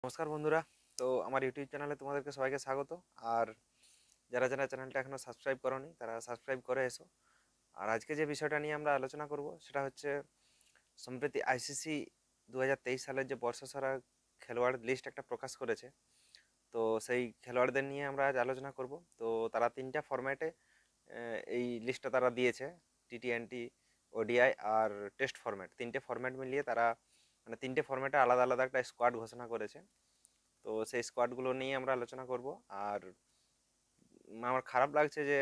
নমস্কার বন্ধুরা। তো আমার ইউটিউব চ্যানেলে তোমাদেরকে সবাইকে স্বাগত। আর যারা যারা চ্যানেলটা এখনো সাবস্ক্রাইব করোনি তারা সাবস্ক্রাইব করে এসো। আর আজকে যে বিষয়টা নিয়ে আমরা আলোচনা করব সেটা হচ্ছে সম্প্রতি আইসিসি 2023 সালের যে বর্ষসেরা খেলোয়াড় লিস্ট একটা প্রকাশ করেছে। তো সেই খেলোয়াড়দের নিয়ে আমরা আজ আলোচনা করব। তো তারা তিনটা ফরম্যাটে এই লিস্টটা তারা দিয়েছে: টি20, ওডিআই আর টেস্ট ফরম্যাট। তিনটে ফরম্যাট মিলিয়ে তারা মানে তিনটে ফরম্যাটে আলাদা আলাদা একটা স্কোয়াড ঘোষণা করেছে। তো সেই স্কোয়াডগুলো নিয়ে আমরা আলোচনা করব। আর আমার খারাপ লাগছে যে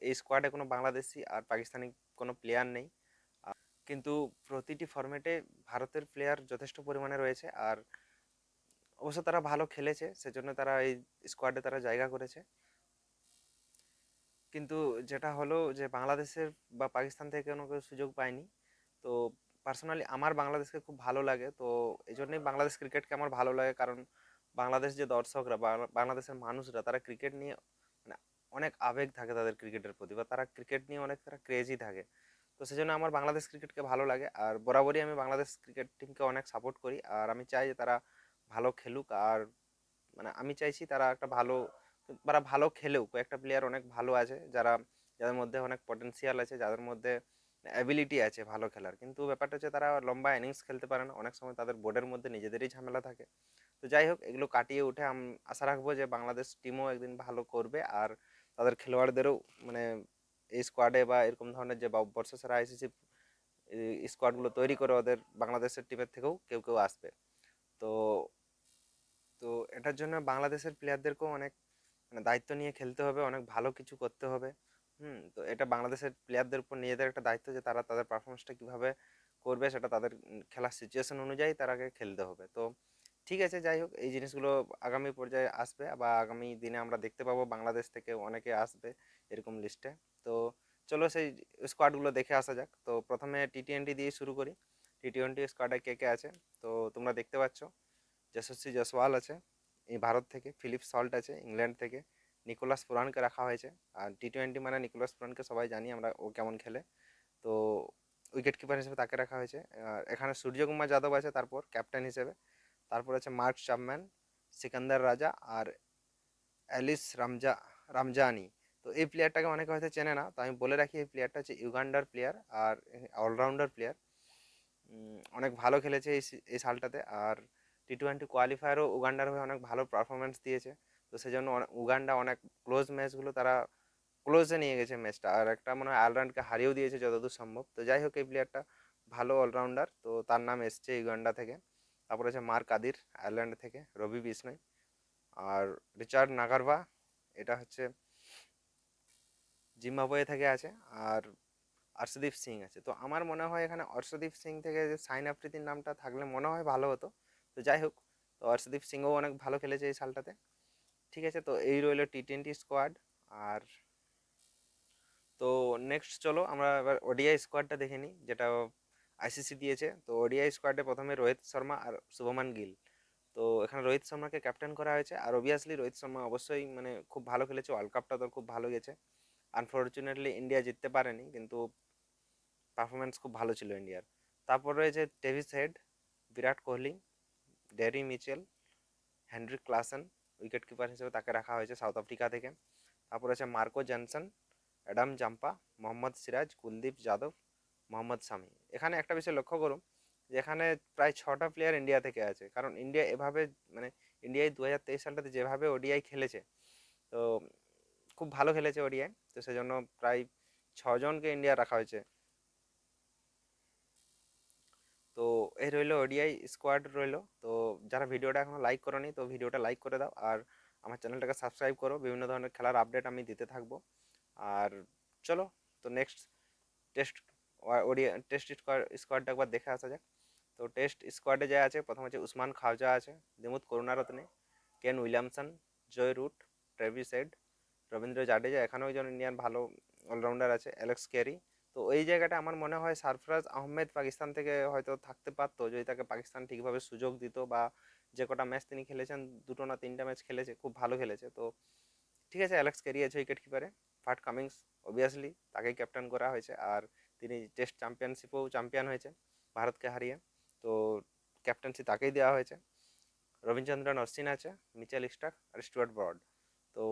এই স্কোয়াডে কোনো বাংলাদেশি আর পাকিস্তানি কোনো প্লেয়ার নেই। কিন্তু প্রতিটি ফরম্যাটে ভারতের প্লেয়ার যথেষ্ট পরিমাণে রয়েছে। আর অবশ্য তারা ভালো খেলেছে, সেজন্য তারা এই স্কোয়াডে তারা জায়গা করেছে। কিন্তু যেটা হলো যে বাংলাদেশের বা পাকিস্তান থেকে কোনো কেউ সুযোগ পায়নি। তো পার্সোনালি আমার বাংলাদেশকে খুব ভালো লাগে। তো এই জন্যই বাংলাদেশ ক্রিকেটকে আমার ভালো লাগে, কারণ বাংলাদেশ যে দর্শকরা বা বাংলাদেশের মানুষরা তারা ক্রিকেট নিয়ে মানে অনেক আবেগ থাকে তাদের ক্রিকেটের প্রতি, বা তারা ক্রিকেট নিয়ে অনেক তারা ক্রেজি থাকে। তো সেজন্য আমার বাংলাদেশ ক্রিকেটকে ভালো লাগে। আর বরাবরই আমি বাংলাদেশ ক্রিকেট টিমকে অনেক সাপোর্ট করি। আর আমি চাই যে তারা ভালো খেলুক। আর মানে আমি চাইছি তারা একটা ভালো, তারা ভালো খেলেও কয়েকটা প্লেয়ার অনেক ভালো আছে যাদের মধ্যে অনেক পটেনশিয়াল আছে, যাদের মধ্যে অ্যাবিলিটি আছে ভালো খেলার। কিন্তু ব্যাপারটা হচ্ছে তারা লম্বা ইনিংস খেলতে পারে না, অনেক সময় তাদের বোর্ডের মধ্যে নিজেদেরই ঝামেলা থাকে। তো যাই হোক, এগুলো কাটিয়ে উঠে আশা রাখবো যে বাংলাদেশ টিমও একদিন ভালো করবে। আর তাদের খেলোয়াড়দেরও মানে এই স্কোয়াডে বা এরকম ধরনের যে বর্ষসেরা আইসিসি স্কোয়াডগুলো তৈরি করে ওদের বাংলাদেশের টিমের থেকেও কেউ কেউ আসবে। তো তো এটার জন্য বাংলাদেশের প্লেয়ারদেরকেও অনেক মানে দায়িত্ব নিয়ে খেলতে হবে, অনেক ভালো কিছু করতে হবে। তো এটা বাংলাদেশের প্লেয়ারদের উপর নিজেদের একটা দায়িত্ব যে তারা তাদের পারফরমেন্সটা কিভাবে করবে, সেটা তাদের খেলার সিচুয়েশন অনুযায়ী তারাকে খেলতে হবে। তো ঠিক আছে, যাই হোক, এই জিনিসগুলো আগামী পর্যায়ে আসবে বা আগামী দিনে আমরা দেখতে পাবো বাংলাদেশ থেকে অনেকে আসবে এরকম লিস্টে। তো চলো সেই স্কোয়াডগুলো দেখে আসা যাক। তো প্রথমে টি20 দিয়ে শুরু করি। টি20 স্কোয়াডে কে কে আছে তো তোমরা দেখতে পাচ্ছ। যশস্বী জয়সওয়াল আছে এই ভারত থেকে, ফিলিপ সল্ট আছে ইংল্যান্ড থেকে, নিকোলাস পুরানকে রাখা হয়েছে। আর টি20 মানে নিকোলাস পুরানকে সবাই জানি আমরা, ও কেমন খেলে। তো উইকেট কিপার হিসেবে তাকে রাখা হয়েছে। আর এখানে সূর্যকুমার যাদব আছে তারপর ক্যাপ্টেন হিসেবে। তারপর আছে মার্ক চাপম্যান, সিকান্দার রাজা আর অ্যালিস রামজানি। তো এই প্লেয়ারটাকে অনেকে হয়তো চেনে না, তো আমি বলে রাখি এই প্লেয়ারটা হচ্ছে ইউগান্ডার প্লেয়ার আর অলরাউন্ডার প্লেয়ার। অনেক ভালো খেলেছে এই সালটাতে। আর টি20 কোয়ালিফায়ারও উগান্ডার হয়ে অনেক ভালো পারফরমেন্স দিয়েছে। তো সেই জন্য উগান্ডা অনেক ক্লোজ ম্যাচগুলো তারা ক্লোজে নিয়ে গেছে ম্যাচটা। আর একটা মনে হয় আয়ারল্যান্ডকে হারিয়েও দিয়েছে যতদূর সম্ভব। তো যাই হোক, এই প্লেয়ারটা ভালো অলরাউন্ডার, তো তার নাম এসছে ইউগান্ডা থেকে। তারপর আছে মার্ক আদির আয়ারল্যান্ড থেকে, রবি বিষ্ণয় আর রিচার্ড নাগারভা, এটা হচ্ছে জিম্বাবুয়ে থেকে আছে। আর অর্শদীপ সিং আছে। তো আমার মনে হয় এখানে অর্শদীপ সিং থেকে যে সাইন আফ্রিদির নামটা থাকলে মনে হয় ভালো হতো। তো যাই হোক, তো অর্শদীপ সিংও অনেক ভালো খেলেছে এই সালটাতে। ঠিক আছে, তো এই রইল টি20 স্কোয়াড। আর তো নেক্সট চলো আমরা এবার ওডিআই স্কোয়াডটা দেখে নিই, যেটা আইসিসি দিয়েছে। তো ওডিআই স্কোয়াডে প্রথমে রোহিত শর্মা আর শুভমান গিল। তো এখানে রোহিত শর্মাকে ক্যাপ্টেন করা হয়েছে। আর অবভিয়াসলি রোহিত শর্মা অবশ্যই মানে খুব ভালো খেলেছে, ওয়ার্ল্ড কাপটা তো খুব ভালো গেছে। আনফর্চুনেটলি ইন্ডিয়া জিততে পারেনি, কিন্তু পারফরমেন্স খুব ভালো ছিল ইন্ডিয়ার। তারপর রয়েছে Davis Head, Virat Kohli, Daryl Mitchell, Heinrich Klaasen, wicket keeper হিসেবে তাকে রাখা হয়েছে সাউথ আফ্রিকা থেকে। তারপর আছে Marco Jansen, Adam Zampa, Mohammed Siraj, Kuldeep Yadav, Mohammed Shami. এখানে একটা বিষয় লক্ষ্য করুন যে এখানে প্রায় 6টা প্লেয়ার ইন্ডিয়া থেকে আছে, কারণ ইন্ডিয়া এভাবে মানে ইন্ডিয়ায় 2023 সালটাতে যেভাবে ওডিআই খেলেছে, তো খুব ভালো খেলেছে ওডিআই। তো সেজন্য প্রায় 6জনকে ইন্ডিয়া রাখা হয়েছে। তো এই রইলো ওডিআই স্কোয়াড রইলো। তো যারা ভিডিওটা এখনো লাইক করোনি, তো ভিডিওটা লাইক করে দাও। আর আমার চ্যানেলটাকে সাবস্ক্রাইব করো, বিভিন্ন ধরনের খেলার আপডেট আমি দিতে থাকবো। আর চলো, তো নেক্সট টেস্ট ওডিআই টেস্ট স্কোয়াডটা একবার দেখে আসা যাক। তো টেস্ট স্কোয়াডে যা আছে, প্রথম হচ্ছে উসমান খাওজা আছে, Dimuth Karunaratne, Kane Williamson, Joe Root, Travis Head, Ravindra Jadeja, এখানেও একজন ইন্ডিয়ান ভালো অলরাউন্ডার আছে, অ্যালেক্স ক্যারি। তো এই জায়গাটা আমার মনে হয় সারফরাজ আহমেদ পাকিস্তান থেকে হয়তো থাকতে পারতো, যদি তাকে পাকিস্তান ঠিকভাবে সুযোগ দিত, বা যে কটা ম্যাচ তিনি খেলেছেন, 2টা না 3টা ম্যাচ খেলেছে, খুব ভালো খেলেছে। তো ঠিক আছে, অ্যালেক্স ক্যারি আছে উইকেট কিপারে। ফাট কামিংস, অবভিয়াসলি তাকেই ক্যাপ্টেন করা হয়েছে। আর তিনি টেস্ট চ্যাম্পিয়নশিপেও চ্যাম্পিয়ন হয়েছে ভারতকে হারিয়ে। তো ক্যাপ্টেন্সি তাকেই দেওয়া হয়েছে। রবীন্দ্রচন্দ্রন অশ্বিন আছে, মিচেল স্টার্ক আর স্টুয়ার্ট ব্রড। তো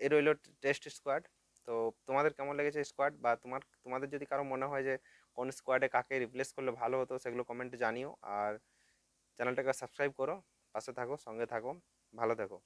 এ রইল টেস্ট স্কোয়াড। তো তোমাদের কেমন লেগেছে স্কোয়াড, বা তোমাদের যদি কারো মনে হয় যে কোন স্কোয়াডে কাকে রিপ্লেস করলে ভালো হতো, সেগুলো কমেন্টে জানিও। আর চ্যানেলটাকে সাবস্ক্রাইব করো, পাশে থাকো, সঙ্গে থাকো, ভালো থেকো।